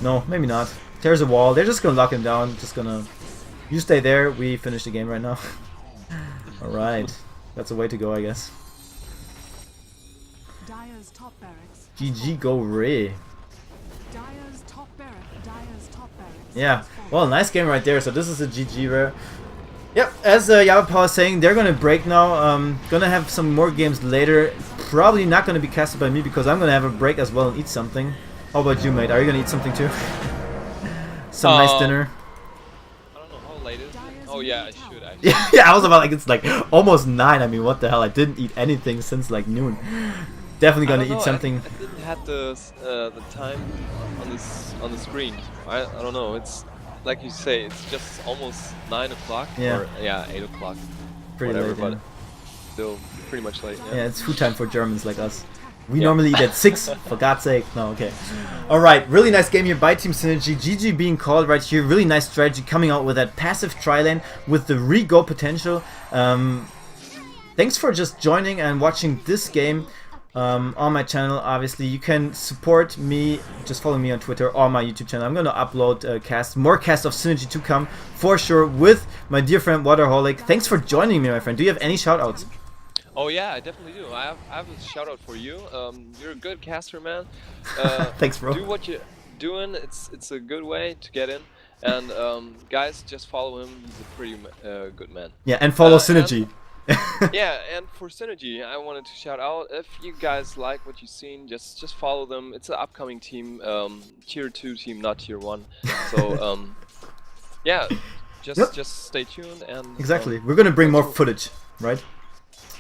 No, maybe not. There's a wall. They're just gonna lock him down. Just gonna... You stay there. We finish the game right now. Alright. That's a way to go, I guess. Dyer's top barracks. GG go Ray. Dyer's top barracks. Yeah, well, nice game right there. So this is a GG rare. Yep, as Yavapa is saying, they're gonna break now. Gonna have some more games later. Probably not gonna be casted by me because I'm gonna have a break as well and eat something. How about you, mate? Are you gonna eat something too? Some nice dinner. I don't know how late is it. Oh yeah, I should actually. Yeah, I was about like it's like almost 9. I mean, what the hell? I didn't eat anything since like noon. Definitely gonna eat something. I didn't have the time on the screen. I don't know. It's like you say. It's just almost 9 o'clock. Yeah. Or, yeah, 8 o'clock. Pretty whatever, late. but still pretty much late. Yeah. Yeah, it's food time for Germans like us. We normally eat at 6, for God's sake. No, okay. Alright, really nice game here by Team Synergy. GG being called right here. Really nice strategy coming out with that passive tri-lane with the re-go potential. Thanks for just joining and watching this game on my channel. Obviously, you can support me. Just follow me on Twitter or my YouTube channel. I'm going to upload more casts of Synergy to come for sure with my dear friend Waterholic. Thanks for joining me, my friend. Do you have any shoutouts? Oh yeah, I definitely do. I have a shout out for you. You're a good caster, man. Thanks, bro. Do what you're doing. It's a good way to get in. And guys, just follow him. He's a pretty good man. Yeah, and follow Synergy. Yeah, and for Synergy, I wanted to shout out, if you guys like what you've seen, just follow them. It's an upcoming team, tier 2 team, not tier 1. So yeah, just stay tuned and exactly. We're gonna bring more footage, right?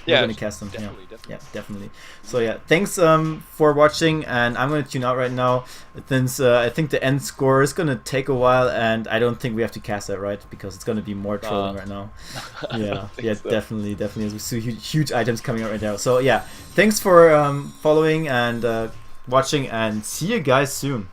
Yeah, we're gonna cast them. definitely. Yeah, definitely. So yeah, thanks for watching, and I'm gonna tune out right now since I think the end score is gonna take a while, and I don't think we have to cast that, right? Because it's gonna be more trolling right now. Yeah, yeah, so. definitely. As we see huge items coming out right now. So yeah, thanks for following and watching, and see you guys soon.